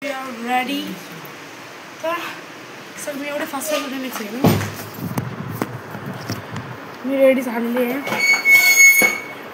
We are ready. तर sir मी एवढे fast मध्ये मिक्स आहे ना, मी रेडी झालेली आहे.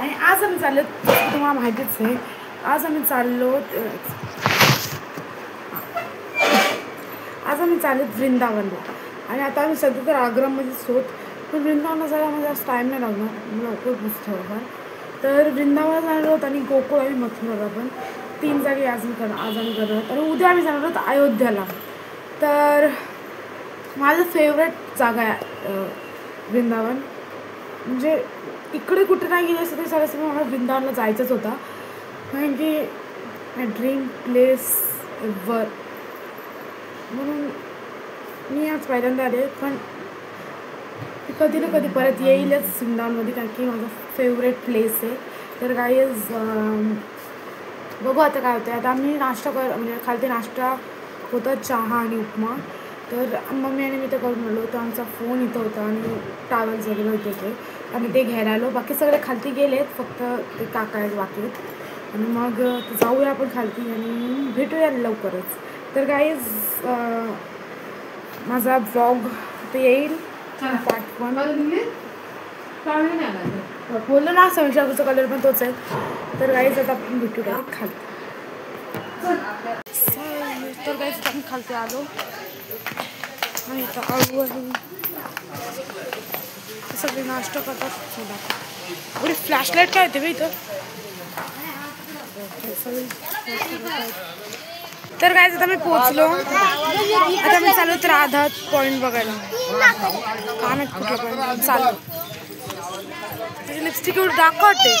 आणि आज आम्ही चाललो, तुम्हाला माहितीच आहे, आज आम्ही चाललो वृंदावनला. आणि आता आम्ही सध्या तर आग्रामध्येच होत, पण वृंदावनला जायला माझा जास्त टाईम नाही लागणार, लवकर पोचतो. तर वृंदावनला जाणार आहोत आणि गोकुळ आणि मथुरा पण 3 जागी आज आम्ही करणार आहोत. आणि उद्या आम्ही जाणार आहोत अयोध्याला. तर माझं फेवरेट जागा आहे वृंदावन. म्हणजे इकडे कुठे नाही गेलं असं ते सगळं मला वृंदावनला जायचंच होता, कारण की माय ड्रीम प्लेस एव्हर. म्हणून मी आज पहिल्यांदा आले, पण कधी ना कधी परत येईलच वृंदावनमध्ये, कारण की माझा फेवरेट प्लेस आहे. तर गाईज बघू आता काय होतं. आता आम्ही म्हणजे खालती नाश्ता होता, चहा आणि उपमा. तर मम्मी आणि मी ते करून आलो. तर आमचा फोन इथं होता आणि टावेल्स वगैरे होते ते, आम्ही ते घ्यायला आलो. बाकी सगळे खालती गेलेत, फक्त ते काका आहेत बाकी. आणि मग जाऊया आपण खालती आणि भेटूया लवकरच. तर गाईज माझा ब्लॉग ते येईल पार्ट 1. बोललो ना, समीक्षाचा कलर पण तोच आहे. तर गाईज आता आपण भेटूया खालती. तर गाईज आता आम्ही खालती आलो आणि इथं आळू आहे, सगळे नाश्ता करतात. एवढी फ्लॅशलाईट काय येते बा इथं. तर काय आता मी पोचलो. आता मी चालू राधा पॉईंट बघायला, काय माहित कुठला पॉईंट चालू. त्याची लिपस्टिक एवढी डार्क वाटते,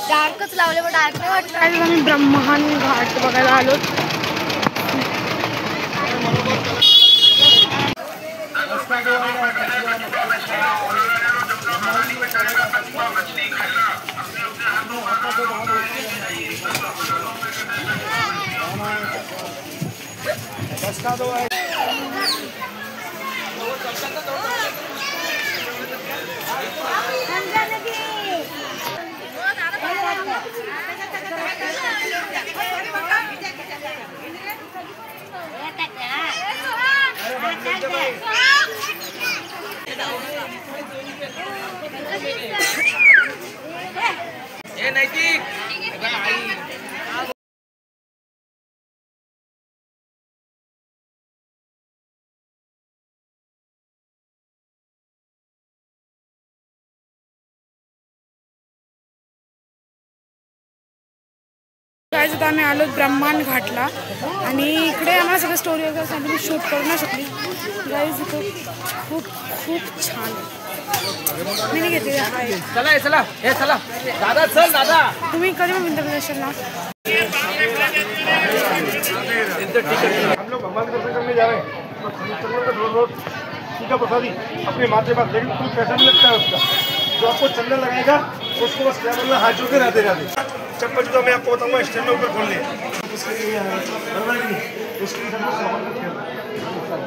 डार्कच लावले पण डार्क नाही वाटत. काय आम्ही ब्रह्महान घाट बघायला आलो. गाईज आता आम्ही आलो ब्रह्मांड घाटला आणि इकडे आम्हाला सगळं स्टोरी वगैरे सांगून मी शूट करू नाही शकली. गाईज इथं खूप खूप छान आहे. मी नाही घेतली. चला दादा, चल दादा. तुम्ही कधी मग इंटरनॅशनलला हम लोग भगवान के दर्शन करने जा रहे हैं. रोज सीधा प्रसादी अपने माथे पर, लेकिन कोई पैसा नहीं लगता है उसका. जो आपको चंदन लगाएगा उसको बस क्या बोलना, हाथ जोड़ के राधे राधे. चप्पल जूता मैं आपको बताऊंगा, स्टैंड में ऊपर खोल ले. उसके लिए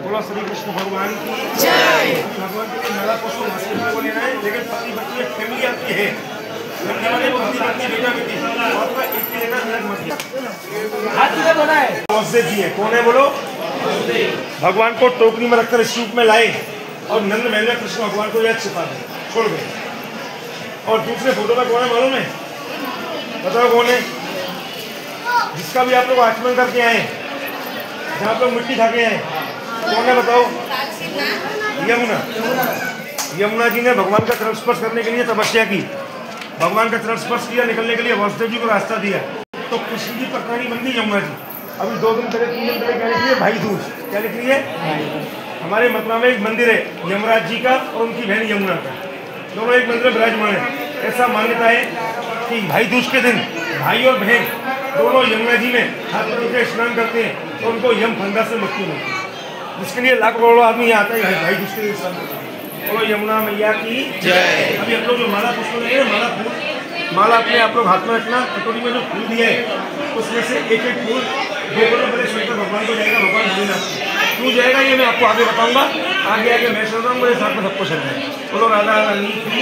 थोड़ा श्री कृष्ण भगवान की जय. भगवान के लिए मेरा पशु मार्केट को लेना है, लेकिन पति बच्ची फैमिली आपकी है. कौन है बोलो. भगवान को टोकरी में रखकर इस रूप में लाए और नंद महेंद्र कृष्ण भगवान को याद छिपा दे छोड़ गए. और दूसरे फोटो का कौन है मालूम है? बताओ कौन है? जिसका भी आप लोग आचमन करके आए, जहाँ आप लोग मिट्टी खा के आए, कौन है बताओ? यमुना जी ने भगवान का चरण स्पर्श करने के लिए तपस्या की. भगवान का चरण स्पर्श किया, निकलने के लिए वासुदेव जी को रास्ता दिया. तो कृष्ण की पटरानी बन गई यमुना जी. अभी 2 दिन पहले 3 दिन पहले क्या लिख रही है? भाई दूज. क्या लिख रही है? हमारे मथुरा में एक मंदिर है यमराज जी का और उनकी बहन यमुना का, दोनों एक मंदिर में विराजमान है. ऐसा मान्यता है कि भाई दूज के दिन भाई और बहन दोनों यमुना जी में हाथ धोकर स्नान करते हैं तो उनको यम फंदा से मुक्ति मिलती है. जिसके लिए लाखों करोड़ों आदमी यहाँ आता है भाई दूज के दिन स्नान करते हैं. बोलो यमुना मैया की जय. अभी हम लोग जो माला पुष्प लेंगे, माला अपने आप लोग हाथ में रखना. कटोरी में जो फूल दिया है उसमें से एक एक फूल गोकुल में शंकर भगवान को जाएगा. भगवान भोलेनाथ क्यों जाएगा ये मैं आपको आगे बताऊंगा. आगे मैं चल रहा हूँ, मेरे साथ में सबको चल रहा है. बोलो राधा रानी की.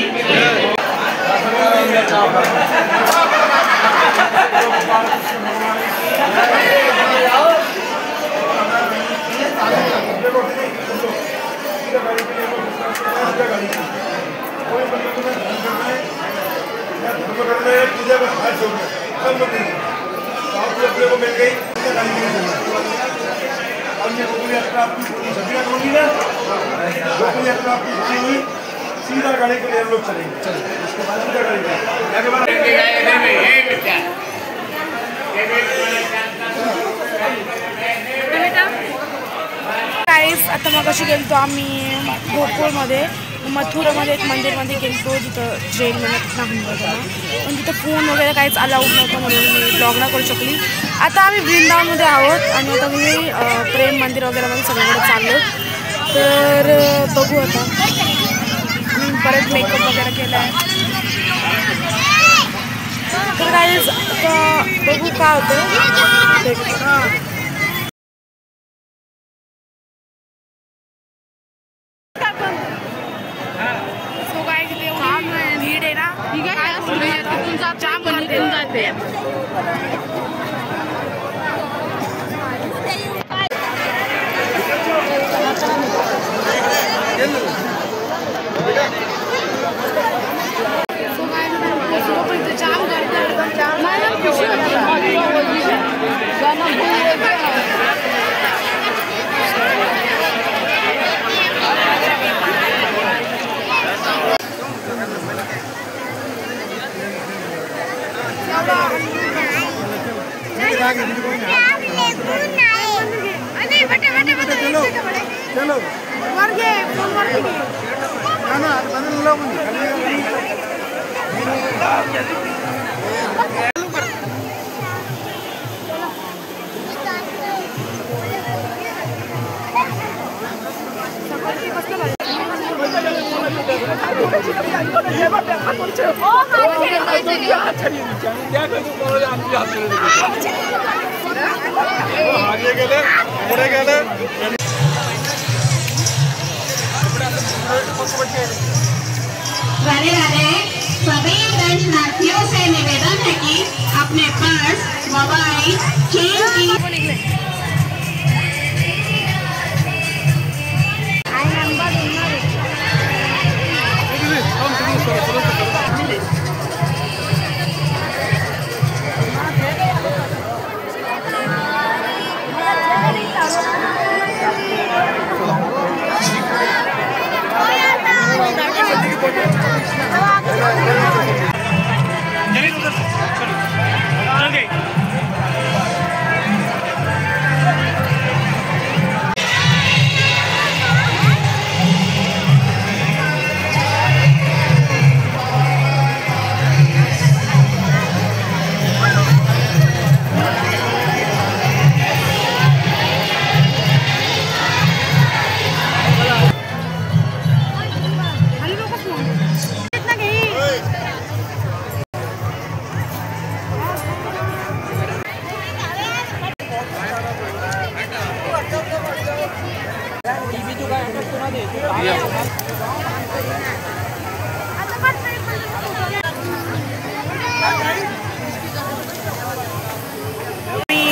गाड़ी के लिए और ये गोकुल यात्रा आपकी पूरी सदिया होगी ना, गोकुल यात्रा आपकी पूरी हुई, सीधा गाड़ी के लिए हम लोग चलेंगे। चलिए उसके बाद सीधा गाड़ी के बाद गाईस आता मग कशी गेलो आम्ही गोकुळमध्ये, मथुरामध्ये एक मंदिरमध्ये गेलो जिथं जैन म्हणत नाही पण तिथं फोन वगैरे काहीच अलाउड नव्हतं म्हणून मी ब्लॉग नाही करू शकली। आता आम्ही वृंदावनमध्ये आहोत आणि आता मी प्रेम मंदिर वगैरे मध्ये सगळीकडे चाललो, तर बघू आता मी परत मेकअप वगैरे केला आहे। तर गाईस आता बघू काय होतं। भीड़ है ना, जाम करते जाते चलो वर घे फोन वर घे ना बदल लो आगे गेले पुढे गेले। राधे राधे। सभी दर्शनार्थियों से निवेदन है कि अपने पर्स, मोबाइल, चेन की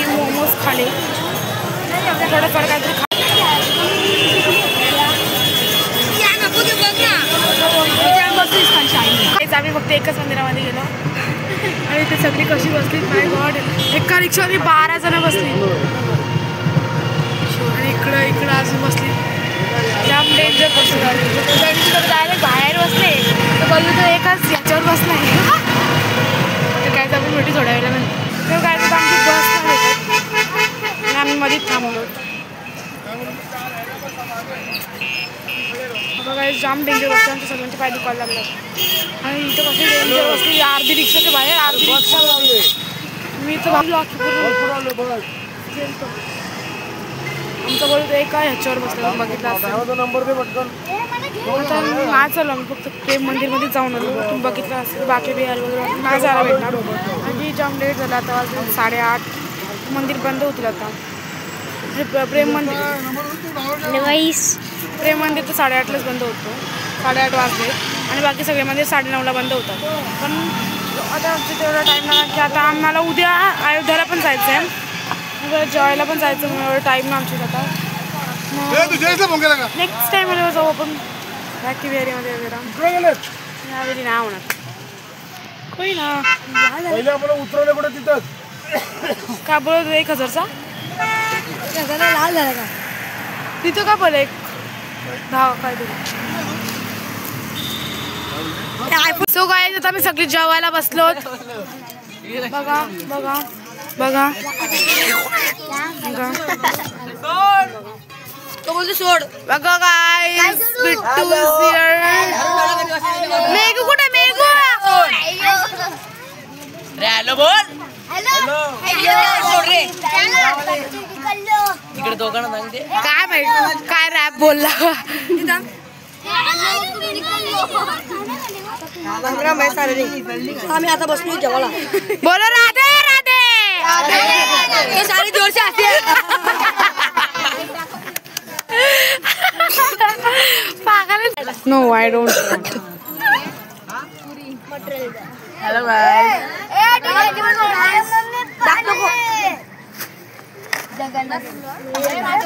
मोमोज खाले थोडंफार काहीतरी आम्ही फक्त एकच मंदिरामध्ये गेलो आणि ते सगळी कशी बसली माय गॉड, एका रिक्षामध्ये 12 जण बसली आणि इकडं अजून बसली, जाम डेंजर बसली डायरेक्ट बाहेर बसले तर बोललो तर एकाच याच्यावर बसला आहे तर काय आपण मोठी थोड्या वेळेला तर काय तर आमची बस नाही आम्ही मध्येच थांबलो। बघा जाम डेंजर बसतो आणि सगळ्यांचे पाय दुखायला लागलं आणि इथं कशी डेंजर बसली, अर्धी रिक्षाच्या बाहेर अर्धी रिक्षा मी तर भाबलो आमचं बोलतो एका ह्याच्यावर बसलं बघितलं नंबर दे पटकन। आता नाही चालू आम्ही फक्त प्रेम मंदिरमध्ये जाऊन आलो, तुम्ही बघितलं असेल बाकी बिहार वगैरे नाही जायला भेटणार आणि जाम लेट झाला आता वाजून 8:30 मंदिर बंद होतील आता। प्रेम मंदिर तर 8:30लाच बंद होतो, 8:30 वाजले आणि बाकी सगळे मंदिर 9:30ला बंद होतात। पण आता आमचं तेवढा टाईम लागला की आता आम्हाला उद्या अयोध्याला पण जायचं आहे, जेवायला पण जायचं म्हणून एवढं टाईम ना आमच्यात आता नेक्स्ट टाईमला जाऊ आपण बाकी बिहारीमध्ये वगैरे यावेळी नाही होणार होई ना पहिले आपण उतरवलं कुठे तिथंच का बोलतो 1000चा लाल झाला का तिथं का पण एक धाव काय सो काय आता आम्ही सगळी जेवायला बसलो. बघा बघा बघा तो बोलतो सोड. बघा काय बिट्टू मेघू कुठे मेघू हॅलो बोल. हॅलो सोड रे. इकडे दोघांना सांगते काय माहिती काय रॅप बोलला. आम्ही आता बसलो जेवायला. बोलो राधे राधे. ये सारी जोर से आती है. पागल. No I don't. Hello guys.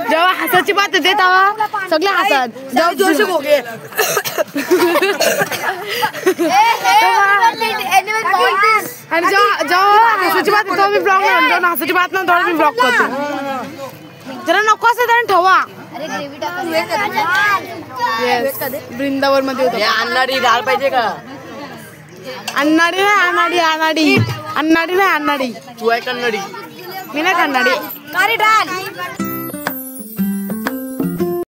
जेव्हा हसाची बात येते तेव्हा सगळे हसत. जेव्हा जोर से बोगे आणि जेव्हा हसाची बात येते मी ब्लॉग नाही म्हणतो. हसाची बात ना थोडं मी ब्लॉग करतो. जरा नको असं जरा ठेवा. वृंदावन मध्ये होतं. अन्नाडी डाळ पाहिजे का? अन्नाडी नाही अनाडी अनाडी अन्नाडी नाही अनाडी. तू आहे कन्नडी. मी नाही कन्नाडी. डाळ